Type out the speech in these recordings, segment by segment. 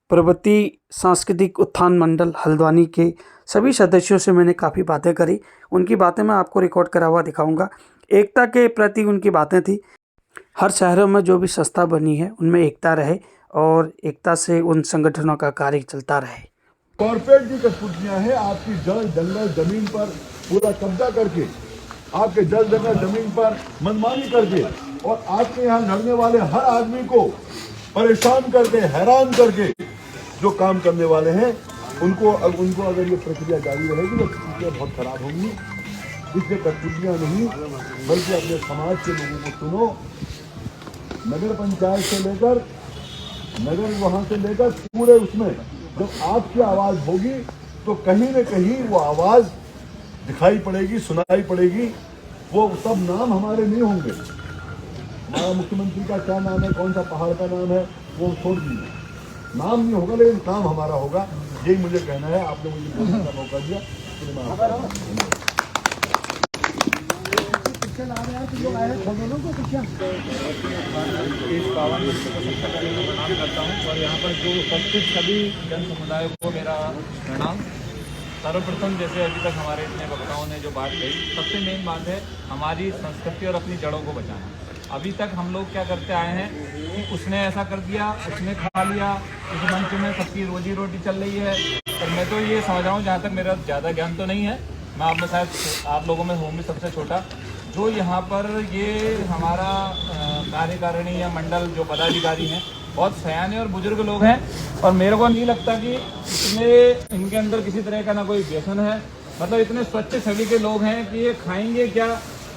प्रवृत्ति सांस्कृतिक उत्थान मंडल हल्द्वानी के सभी सदस्यों से मैंने काफ़ी बातें करी। उनकी बातें मैं आपको रिकॉर्ड करा हुआ दिखाऊंगा। एकता के प्रति उनकी बातें थी। हर शहरों में जो भी संस्था बनी है उनमें एकता रहे और एकता से उन संगठनों का कार्य चलता रहे। कॉर्पोरेट की कठपुतलियां हैं, आपकी जल जंगल जमीन पर पूरा कब्जा करके, आपके जल जंगल जमीन पर मनमानी करके और आपके यहाँ लड़ने वाले हर आदमी को परेशान करके, हैरान करके जो काम करने वाले हैं उनको अगर ये प्रक्रिया जारी रहेगी तो स्थितियाँ बहुत खराब होंगी। इसलिए कठपुतलियां नहीं बल्कि अपने समाज के लोगों को सुनो। नगर पंचायत से लेकर वहां से लेकर पूरे उसमें जब आपकी आवाज होगी तो कहीं न कहीं वो आवाज दिखाई पड़ेगी, सुनाई पड़ेगी। वो सब नाम हमारे नहीं होंगे। हमारा मुख्यमंत्री का क्या नाम है, कौन सा पहाड़ का नाम है, वो छोड़ दीजिए, नाम नहीं होगा लेकिन काम हमारा होगा। यही मुझे कहना है। आपने मुझे बोलने का मौका दिया। इस पावन दिवस को सबसे पहले मैं प्रणाम करता हूँ और यहाँ पर जो उपस्थित सभी जन समुदाय को मेरा प्रणाम। सर्वप्रथम जैसे अभी तक हमारे इतने वक्ताओं ने जो बात कही, सबसे मेन बात है हमारी संस्कृति और अपनी जड़ों को बचाना। अभी तक हम लोग क्या करते आए हैं कि उसने ऐसा कर दिया, उसने खा लिया, इस मंच में सबकी रोजी रोटी चल रही है। पर मैं तो ये समझ रहा हूँ, जहाँ तक मेरा ज़्यादा ज्ञान तो नहीं है, मैं आप में शायद आप लोगों में हूँ भी सबसे छोटा, जो यहाँ पर ये हमारा कार्यकारिणी या मंडल जो पदाधिकारी हैं बहुत सयाने और बुजुर्ग लोग हैं और मेरे को नहीं लगता कि इनके अंदर किसी तरह का ना कोई व्यसन है। मतलब इतने स्वच्छ छवि के लोग हैं कि ये खाएंगे क्या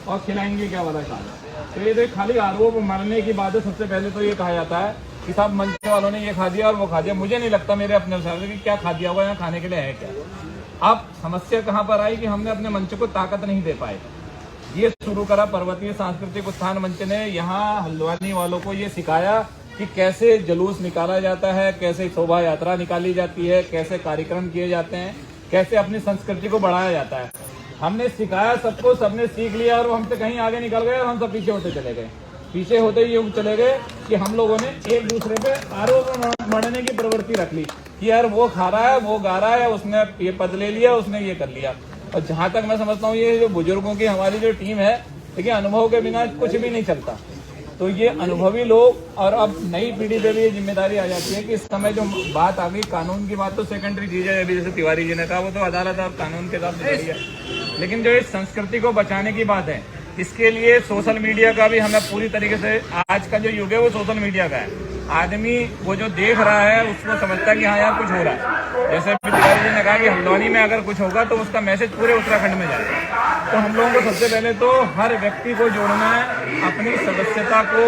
और खिलाएंगे क्या वाला काम है। तो ये तो खाली आरोप मारने की बात है। सबसे पहले तो ये कहा जाता है कि साहब मंच वालों ने ये खा दिया और वो खा दिया। मुझे नहीं लगता मेरे अपने हिसाब से कि क्या खा दिया हुआ, यहाँ खाने के लिए है क्या। अब समस्या कहाँ पर आई कि हमने अपने मंच को ताकत नहीं दे पाए। ये शुरू करा पर्वतीय सांस्कृतिक उत्थान मंच ने, यहाँ हल्द्वानी वालों को ये सिखाया कि कैसे जुलूस निकाला जाता है, कैसे शोभा यात्रा निकाली जाती है, कैसे कार्यक्रम किए जाते हैं, कैसे अपनी संस्कृति को बढ़ाया जाता है। हमने सिखाया सबको, सबने सीख लिया और वो हमसे कहीं आगे निकल गए और हम सब पीछे होते चले गए। पीछे होते ही चले गए कि हम लोगों ने एक दूसरे पे आरोप मढ़ने की प्रवृत्ति रख ली कि यार वो खा रहा है, वो गा रहा है, उसने ये पद ले लिया, उसने ये कर लिया। और जहां तक मैं समझता हूँ ये जो बुजुर्गों की हमारी जो टीम है, देखिए अनुभव के बिना कुछ भी नहीं चलता। तो ये अनुभवी लोग, और अब नई पीढ़ी पे भी ये जिम्मेदारी आ जाती है कि इस समय जो बात आ गई, कानून की बात तो सेकेंडरी चीज है। अभी जैसे तिवारी जी ने कहा, वो तो अदालत और कानून के साथ जुड़ी है, लेकिन जो इस संस्कृति को बचाने की बात है, इसके लिए सोशल मीडिया का भी हमें पूरी तरीके से, आज का जो युग है वो सोशल मीडिया का है। आदमी वो जो देख रहा है उसको समझता है कि हाँ यार कुछ हो रहा है। जैसे तिवारी जी ने कहा कि हल्द्वानी में अगर कुछ होगा तो उसका मैसेज पूरे उत्तराखंड में जाएगा। तो हम लोगों को सबसे पहले तो हर व्यक्ति को जोड़ना है, अपनी सदस्यता को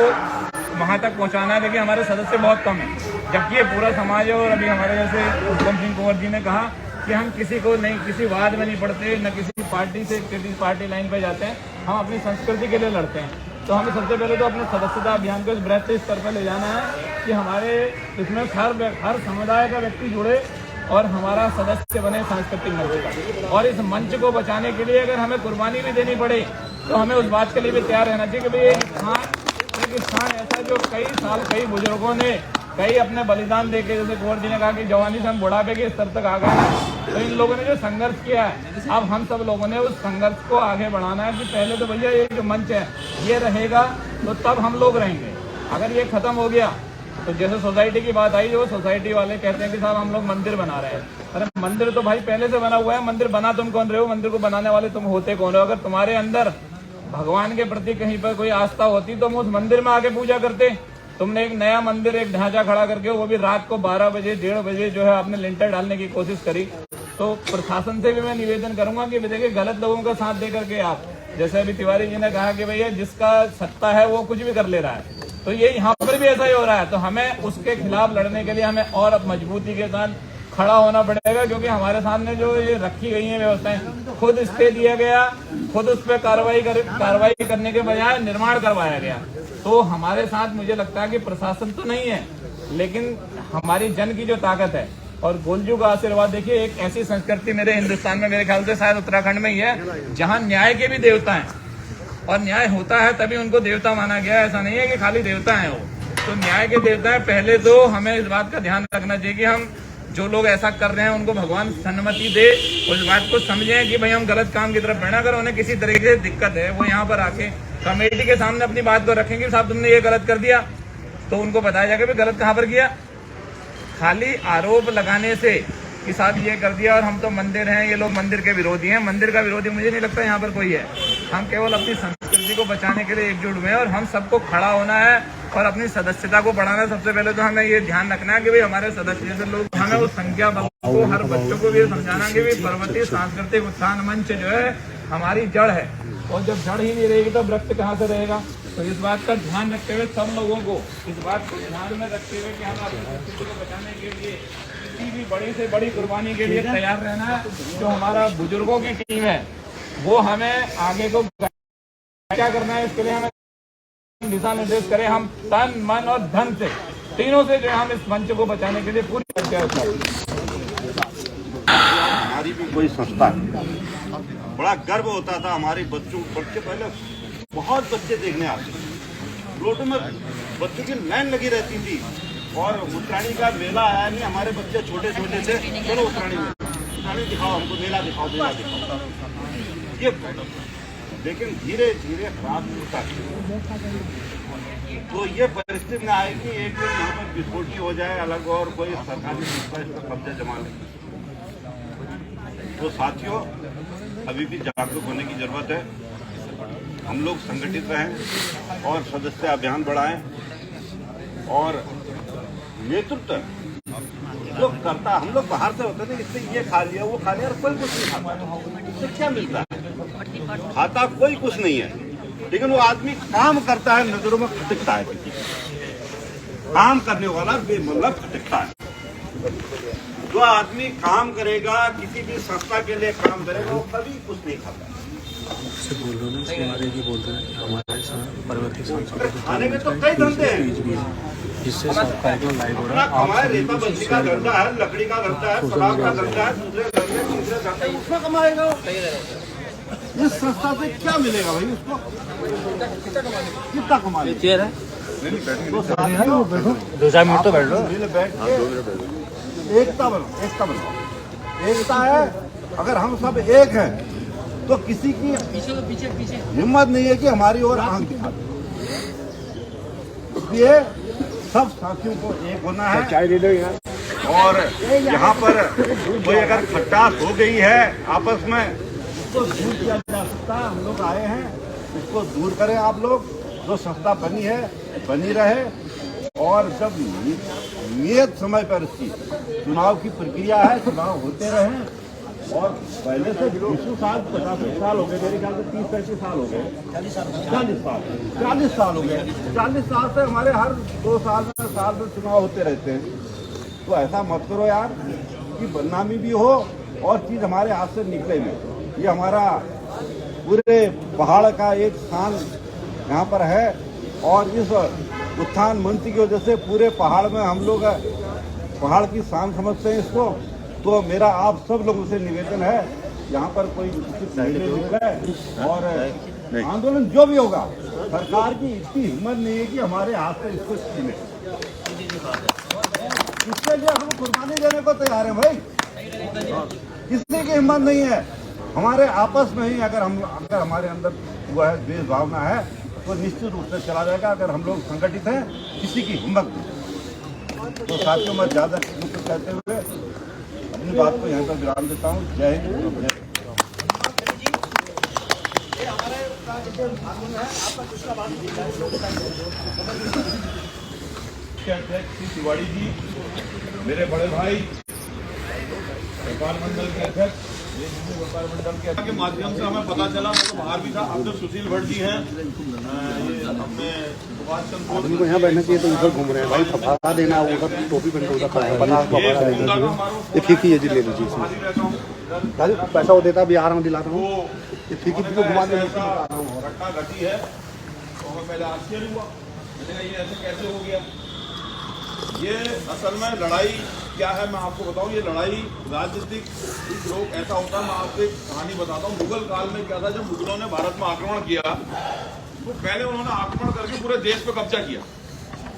वहां तक पहुंचाना है। देखिए हमारे सदस्य बहुत कम है, जबकि ये पूरा समाज है। और अभी हमारे जैसे उत्तम सिंह कुंवर जी ने कहा कि हम किसी को नहीं, किसी वाद में नहीं पड़ते, न किसी पार्टी से किसी पार्टी लाइन पे जाते हैं, हम अपनी संस्कृति के लिए लड़ते हैं। तो हमें सबसे पहले तो अपने सदस्यता अभियान को इस बृहत स्तर पर ले जाना है कि हमारे इसमें हर समुदाय का व्यक्ति जुड़े और हमारा सदस्य बने सांस्कृतिक मंच का। और इस मंच को बचाने के लिए अगर हमें कुर्बानी भी देनी पड़े तो हमें उस बात के लिए भी तैयार रहना चाहिए कि भाई एक स्थान ऐसा जो कई साल कई बुजुर्गों ने कई अपने बलिदान देके, जैसे कुंवर जी ने कहा कि जवानी से हम बुढ़ापे के स्तर तक आ गए, तो इन लोगों ने जो संघर्ष किया है, अब हम सब लोगों ने उस संघर्ष को आगे बढ़ाना है कि पहले तो भैया ये जो मंच है ये रहेगा तो तब हम लोग रहेंगे। अगर ये खत्म हो गया तो जैसे सोसाइटी की बात आई, जो सोसाइटी वाले कहते हैं कि साहब हम लोग मंदिर बना रहे हैं। अरे मंदिर तो भाई पहले से बना हुआ है, मंदिर बना तुम कौन रहे हो? मंदिर को बनाने वाले तुम होते कौन हो? अगर तुम्हारे अंदर भगवान के प्रति कहीं पर कोई आस्था होती तो हम उस मंदिर में आके पूजा करते। तुमने एक नया मंदिर, एक ढांचा खड़ा करके, वो भी रात को 12 बजे 1:30 बजे जो है आपने लिंटर डालने की कोशिश करी। तो प्रशासन से भी मैं निवेदन करूंगा कि देखिए गलत लोगों का साथ दे करके आप, जैसे अभी तिवारी जी ने कहा कि भैया जिसका सत्ता है वो कुछ भी कर ले रहा है, तो ये यहाँ पर भी ऐसा ही हो रहा है। तो हमें उसके खिलाफ लड़ने के लिए हमें और अब मजबूती के साथ खड़ा होना पड़ेगा, क्योंकि हमारे सामने जो ये रखी गई है व्यवस्थाएं, खुद स्टे दिया गया, खुद उस पर कार्रवाई करने के बजाय निर्माण करवाया गया। तो हमारे साथ मुझे लगता है कि प्रशासन तो नहीं है, लेकिन हमारी जन की जो ताकत है और गोलजू का आशीर्वाद। देखिए एक ऐसी संस्कृति मेरे हिंदुस्तान में, मेरे ख्याल से शायद उत्तराखंड में ही है, जहाँ न्याय के भी देवता हैं और न्याय होता है तभी उनको देवता माना गया है। ऐसा नहीं है कि खाली देवता है वो। तो न्याय के देवता है, पहले तो हमें इस बात का ध्यान रखना चाहिए कि हम जो लोग ऐसा कर रहे हैं उनको भगवान सन्मति दे, उस बात को समझें कि भाई हम गलत काम की तरफ बढ़ना। अगर उन्हें किसी तरीके से दिक्कत है वो यहाँ पर आके कमेटी के सामने अपनी बात को रखेंगे, साहब तुमने ये गलत कर दिया, तो उनको बताया जाएगा भाई गलत कहाँ पर किया। खाली आरोप लगाने से कि साहब ये कर दिया और हम तो मंदिर हैं, ये लोग मंदिर के विरोधी हैं, मंदिर का विरोधी मुझे नहीं लगता यहाँ पर कोई है। हम केवल अपनी संस्कृति को बचाने के लिए एकजुट हुए हैं और हम सबको खड़ा होना है और अपनी सदस्यता को बढ़ाना है। सबसे पहले तो हमें ये ध्यान रखना है कि भाई हमारे सदस्य जैसे लोग, हमें उस संख्या बल को, हर बच्चों को भी समझाना कि भाई पर्वतीय सांस्कृतिक उत्थान मंच जो है हमारी जड़ है, और जब जड़ ही नहीं रहेगी तो वृक्ष कहाँ से रहेगा। तो इस बात का ध्यान रखते हुए सब लोगों को इस बात को ध्यान में रखते हुए कि हम अपनी संस्कृति को बचाने के लिए किसी भी बड़ी से बड़ी कुर्बानी के लिए तैयार रहना है। जो हमारा बुजुर्गों की टीम है वो हमें आगे को क्या करना है, इसके लिए हमें दिशा निर्देश करें। हम तन मन और धन से, तीनों से जो है हम इस मंच को बचाने के लिए पूरी हमारी भी कोई संस्था है, बड़ा गर्व होता था। हमारे बच्चे पहले बहुत बच्चे देखने आते थे, रोड में बच्चों की लाइन लगी रहती थी। और उत्तरायणी का मेला आया नहीं, हमारे बच्चे छोटे छोटे थे, चलो उत्तरायणी दिखाओ, हमको मेला दिखाओ, मेला दिखाओ। ये लेकिन धीरे धीरे खराब होता है। तो ये परिस्थिति में आएगी एक दिन यहाँ पर विस्फोटी हो जाए अलग, और कोई सरकारी संस्था इस पर कब्जा जमा ले। तो साथियों, अभी भी जागरूक होने की जरूरत है। हम लोग संगठित रहें और सदस्य अभियान बढ़ाएं, और नेतृत्व जो करता, हम लोग बाहर से होते थे, इससे ये खा लिया वो खा लिया, और कोई कुछ नहीं खाता। इससे क्या मिलता है? खाता कोई कुछ नहीं है, लेकिन वो आदमी काम करता है, नजरों में खटकता है। किसी काम करने वाला बेमतलब खटकता है। जो आदमी काम करेगा, किसी भी संस्था के लिए काम करेगा, वो कभी कुछ नहीं खाता। बोल रहे हैं हमारे परिवर्तित सांस्कृतिक खाने में तो कई धंधे हैं, जिससे सबका लाइव हो रहा है। कमाए, रेता बस्ती का धंधा है, लकड़ी का धंधा है, शराब का धंधा है, दूसरे धंधे तीसरे धंधे, उसमें कमाएगा। इस संस्था से क्या मिलेगा भाई उसको? कितना कमा लेगा? तो साथियों, 2-4 मिनट तो बैठ लो। बैठ के एकता बनो। एकता है, अगर हम सब एक हैं तो किसी की हिम्मत नहीं है कि हमारी ओर आंख दिखा दे। इसलिए सब साथियों को एक होना है। चाय दे दो यार। और यहाँ पर कोई अगर खटास हो गई है आपस में, उसको दूर किया जा सकता है। हम लोग आए हैं, उसको दूर करें। आप लोग, जो संस्था बनी है बनी रहे, और जब नियत समय पर इसकी चुनाव की प्रक्रिया है, चुनाव होते रहें। और पहले से 20 साल 50 साल हो गए, मेरे ख्याल से 30-35 साल हो गए, 40 साल हो गए। 40 साल से हमारे हर 2 साल में चुनाव होते रहते हैं। तो ऐसा मत करो यार कि बदनामी भी हो और चीज हमारे हाथ से निकले भी। ये हमारा पूरे पहाड़ का एक स्थान यहाँ पर है, और इस उत्थान मंच की वजह से पूरे पहाड़ में हम लोग पहाड़ की शान समझते हैं इसको। तो मेरा आप सब लोगों से निवेदन है, यहाँ पर कोई निकले और आंदोलन जो भी होगा, सरकार की इतनी हिम्मत नहीं है कि हमारे हाथ से इसको छीने। इसके लिए हम कुर्बानी देने को तैयार हैं भाई। किसी की हिम्मत नहीं है। हमारे आपस में ही अगर हमारे अंदर हुआ है द्वेष भावना है, तो निश्चित रूप से चला जाएगा। अगर हम लोग संगठित हैं, किसी की हिम्मत नहीं। तो साथियों, मैं ज्यादा कहते हुए अपनी बात को यहाँ पर विराम देता हूँ। जय हिंद। अध्यक्ष तिवारी जी, मेरे बड़े भाई व्यापार मंडल के अध्यक्ष, व्यापार मंडल के माध्यम से हमें पता चला, मैं तो बाहर भी था। अब तो सुशील भट्ट जी हैं, आदमी को यहाँ बैठना चाहिए तो उधर घूम रहे हैं भाई। फफा देना, उधर टोपी पहन के उधर खड़ा है, 50 ये फीकी ये जी ले लीजिए इसमें। पैसा वो देता, बिहार में दिलाता हूँ, ये फीकी को घुमा दे। घटना घटी है तो हमें पहले आश्चर्य हुआ, मैंने कहा ये ऐसे कैसे हो गया। ये असल में लड़ाई क्या है मैं आपको बताऊं। ये लड़ाई राजनीतिक लोग ऐसा होता है। मैं आपको एक कहानी बताता हूँ। मुगल काल में क्या था, जब मुगलों ने भारत में आक्रमण किया तो पहले उन्होंने आक्रमण करके पूरे देश पे कब्जा किया।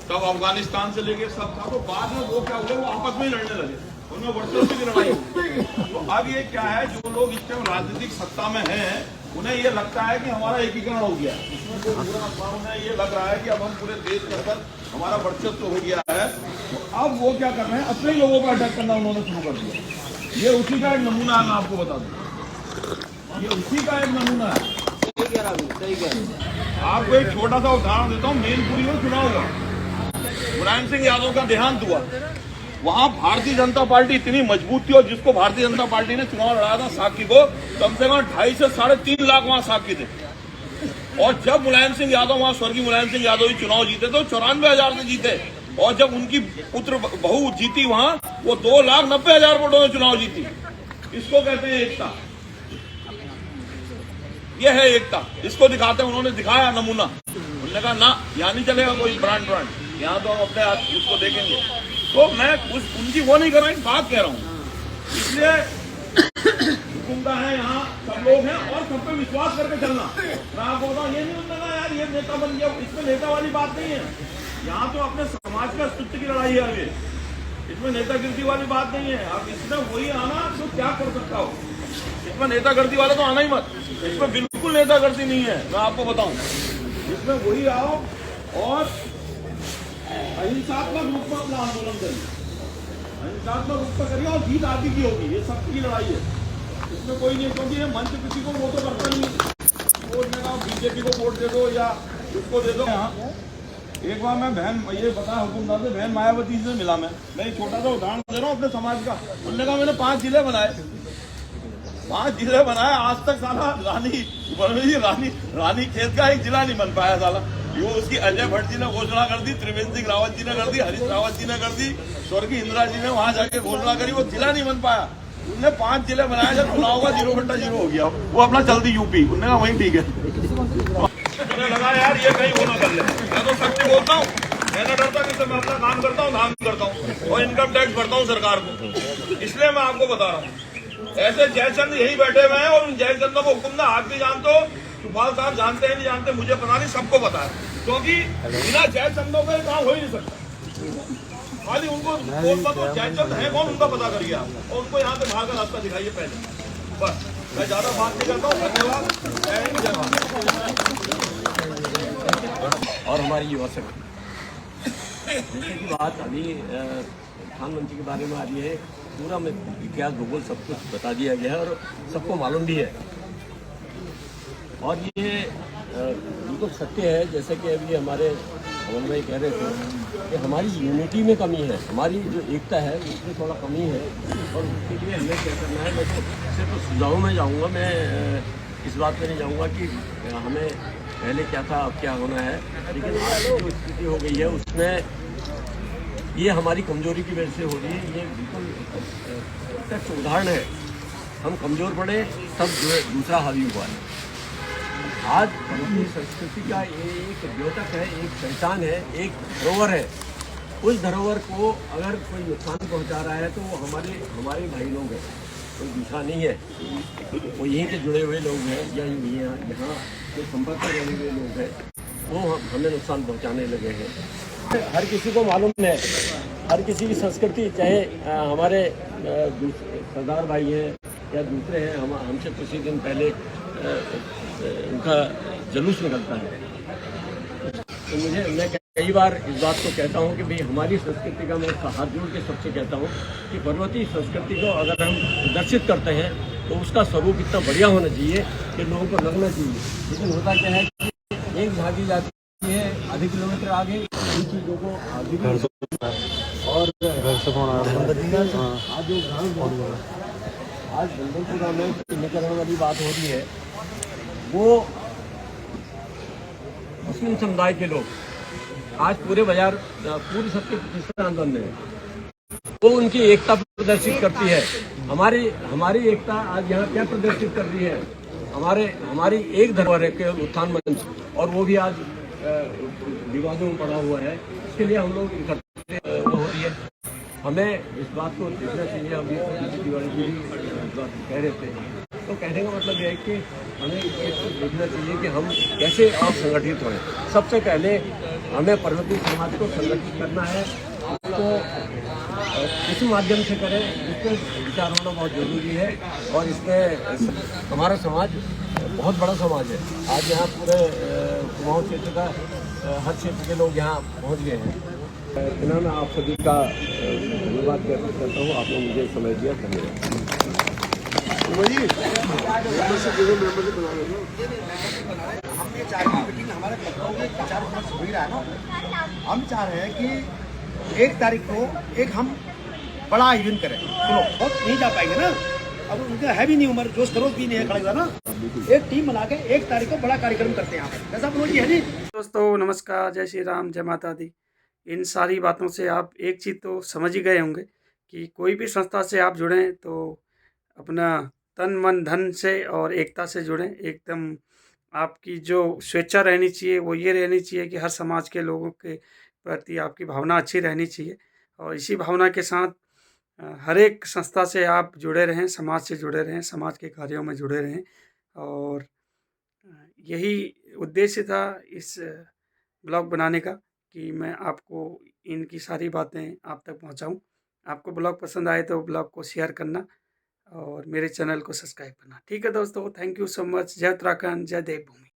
तब अफगानिस्तान से लेके सब था, तो बाद में वो क्या हुए, वो आपस में ही लड़ने लगे, उनमें वर्षों की लड़ाई हुई। तो अब ये क्या है, जो लोग इस टाइम राजनीतिक सत्ता में हैं उन्हें ये लगता है कि हमारा एकीकरण हो गया, इसमें कोई बुरा अफवाह, उन्हें ये लग रहा है कि अब हम पूरे देश के अंदर हमारा वर्चस्व हो गया है। तो अब वो क्या कर रहे हैं, अपने लोगों पर अटैक करना उन्होंने शुरू कर दिया। ये उसी का एक नमूना है, मैं आपको बता दूं, ये उसी का एक नमूना है। आपको एक छोटा सा उदाहरण देता हूँ, मैनपुरी में चुनाव हुआ, मुलायम सिंह यादव का देहांत हुआ, वहां भारतीय जनता पार्टी इतनी मजबूत थी, और जिसको भारतीय जनता पार्टी ने चुनाव लड़ाया था साकी को, कम से कम 2.5 से 3.5 लाख वहां साकी थे। और जब मुलायम सिंह यादव, वहां स्वर्गीय मुलायम सिंह यादव ही चुनाव जीते तो 94,000 से जीते, और जब उनकी पुत्र बहू जीती वहां, वो 2,90,000 वोटों में चुनाव जीती। इसको कहते हैं एकता, यह है एकता, इसको दिखाते हैं। उन्होंने दिखाया नमूना, उन्होंने कहा ना यहाँ नहीं चलेगा कोई ब्रांड, यहाँ तो हम अपने हाथ उसको देखेंगे। तो मैं उनकी वो नहीं कर रहा, एक बात कह रहा हूँ, इसलिए हुकुमता है, यहाँ सब लोग हैं और सब पे विश्वास करके चलना। मैं आपको बताऊँ, ये नहीं उन्होंने कहा यार ये नेता बन गया, इसमें नेता वाली बात नहीं है। यहाँ तो अपने समाज का अस्तित्व की लड़ाई है आगे, इसमें नेतागिरी वाली बात नहीं है। अब इसमें वही आना तो क्या कर सकता हो, इसमें नेतागिरी वाले तो आना ही मत, इसमें बिल्कुल नेतागिरी नहीं है। मैं आपको बताऊं, इसमें वही आओ और अहिंसात्मक रूप में अपना आंदोलन करिए, अहिंसात्मक रूप में करिए, और जीत आदि की होगी। ये सबकी लड़ाई है, इसमें कोई नहीं, क्योंकि ये मंच किसी को वो तो करता नहीं है, वोट देना बीजेपी को वोट दे दो या उसको दे दो। यहाँ एक बार मैं बहन, ये बताया हुकुमदार से, बहन मायावती से मिला, मैं छोटा सा उदाहरण दे रहा हूँ अपने समाज का। उन्होंने कहा मैंने 5 जिले बनाए, 5 जिले बनाए, आज तक साला रानी खेत का एक जिला नहीं बन पाया साला। वो उसकी अजय भट्ट जी ने घोषणा कर दी, त्रिवेंद्र सिंह रावत जी ने कर दी, हरीश रावत जी ने कर दी, स्वर्गीय इंदिरा जी ने वहां जाके घोषणा करी, वो जिला नहीं बन पाया। उन्होंने 5 जिले बनाए, जब चुनाव का 0.0 हो गया, वो अपना चलती यूपी, उन्होंने कहा वही ठीक है। मुझे लगा यार ये कहीं वो ना कर ले, मैं तो सच्ची बोलता हूँ, मैं न डरता किससे, मैं अपना काम करता हूँ, काम करता हूँ और इनकम टैक्स भरता हूँ सरकार को। इसलिए मैं आपको बता रहा हूँ, ऐसे जयचंद यही बैठे हुए हैं, और उन जयचंदों को हुकुम ना, आप भी जानते हो, सुपाल साहब जानते हैं नहीं जानते मुझे पता नहीं, सबको पता है, क्योंकि बिना जयचंदों का काम हो ही नहीं सकता। खाली उनको जयचंद है कौन उनका पता करिए आप, और उनको यहाँ से बाहर का रास्ता दिखाइए पहले। बस मैं ज्यादा बात नहीं करता हूँ, धन्यवाद, जय हिंद, जय भारत। और हमारी युवा शक्ति, जैसे की बात अभी प्रधानमंत्री के बारे में आ रही है, पूरा में इतिहास भूगोल सब कुछ बता दिया गया है और सबको मालूम भी है। और ये बिल्कुल सत्य है, जैसे कि अभी हमारे अमन भाई कह रहे थे कि हमारी यूनिटी में कमी है, हमारी जो एकता है उसमें थोड़ा कमी है, और उसके लिए हमें क्या करना है। मैं सिर्फ सुझाव में जाऊँगा, मैं इस बात पे नहीं जाऊँगा कि हमें पहले क्या था अब क्या होना है, लेकिन आज जो स्थिति हो गई है उसमें ये हमारी कमजोरी की वजह से हो रही है। ये बिल्कुल प्रत्यक्ष उदाहरण है, हम कमज़ोर पड़े तब जो है दूसरा हावी हुआ है। आज भारतीय संस्कृति का एक द्योतक है, एक पहचान है, एक धरोहर है। उस धरोहर को अगर कोई नुकसान पहुंचा रहा है तो वो हमारे भाई लोग हैं, कोई दूसरा नहीं है। वो यहीं से जुड़े हुए लोग हैं या यहाँ जो संपर्क में रहने हुए लोग हैं, वो हमें नुकसान पहुंचाने लगे हैं। हर किसी को मालूम है, हर किसी की संस्कृति, चाहे हमारे सरदार भाई हैं या दूसरे हैं, हमसे कुछ ही दिन पहले उनका जुलूस निकलता है। तो मैं कई बार इस बात को कहता हूं कि भाई हमारी संस्कृति का, मैं हाथ जोड़ के सबसे कहता हूं कि पर्वतीय संस्कृति को अगर हम प्रदर्शित करते हैं तो उसका स्वरूप इतना बढ़िया होना चाहिए कि लोगों को लगना चाहिए। लेकिन होता क्या है कि एक भागी जाती है आधे किलोमीटर आगे, इन चीज़ों को आगे और आज बंदरपुरा में चिन्हीकरण वाली बात हो रही है, वो मुस्लिम समुदाय के लोग आज पूरे बाजार, पूरी सबके प्रतिष्ठान बंद है, वो उनकी एकता प्रदर्शित करती है। हमारी एकता आज यहाँ क्या प्रदर्शित कर रही है, हमारी एक धरोहर के उत्थान मंच, और वो भी आज विवादों में पड़ा हुआ है। इसके लिए हम लोग इकट्ठे हो रही है। हमें इस बात को देखना चाहिए। अभी तिवारी जी इस बात कह रहे थे, तो कहने का मतलब यह है कि हमें ये देखना चाहिए कि हम कैसे आप संगठित हों। सबसे पहले हमें पर्वतीय समाज को संगठित करना है। उसको किस माध्यम से करें, इस पर विचार होना बहुत जरूरी है। और इसमें हमारा समाज बहुत बड़ा समाज है। आज यहाँ पूरे कुमाऊं क्षेत्र का हर क्षेत्र के लोग यहाँ पहुँच गए हैं। इतना मैं आप सभी का धन्यवाद व्यक्त करता हूँ। आपने मुझे समय दिया, धन्यवाद। हम ये चाह रहे हैं, मीटिंग हमारे लखनऊ में 4 वर्ष हो ही रहा है ना। हम चाह रहे हैं कि 1 तारीख को एक हम बड़ा इवेंट करें। सुनो, बहुत नहीं जा पाएंगे ना, अब उनका है भी नहीं उम्र, जोश खरोश भी नहीं है खड़ा ना। एक टीम बना के 1 तारीख को बड़ा कार्यक्रम करते हैं यहाँ पर, कैसा मनोज जी है जी? दोस्तों नमस्कार, जय श्री राम, जय माता दी। इन सारी बातों से आप एक चीज़ तो समझ ही गए होंगे कि कोई भी संस्था से आप जुड़ें तो अपना तन मन धन से और एकता से जुड़ें। एकदम आपकी जो स्वेच्छा रहनी चाहिए वो ये रहनी चाहिए कि हर समाज के लोगों के प्रति आपकी भावना अच्छी रहनी चाहिए। और इसी भावना के साथ हर एक संस्था से आप जुड़े रहें, समाज से जुड़े रहें, समाज के कार्यों में जुड़े रहें। और यही उद्देश्य था इस ब्लॉग बनाने का कि मैं आपको इनकी सारी बातें आप तक पहुंचाऊं। आपको ब्लॉग पसंद आए तो ब्लॉग को शेयर करना और मेरे चैनल को सब्सक्राइब करना। ठीक है दोस्तों, थैंक यू सो मच। जय उत्तराखंड, जय देवभूमि।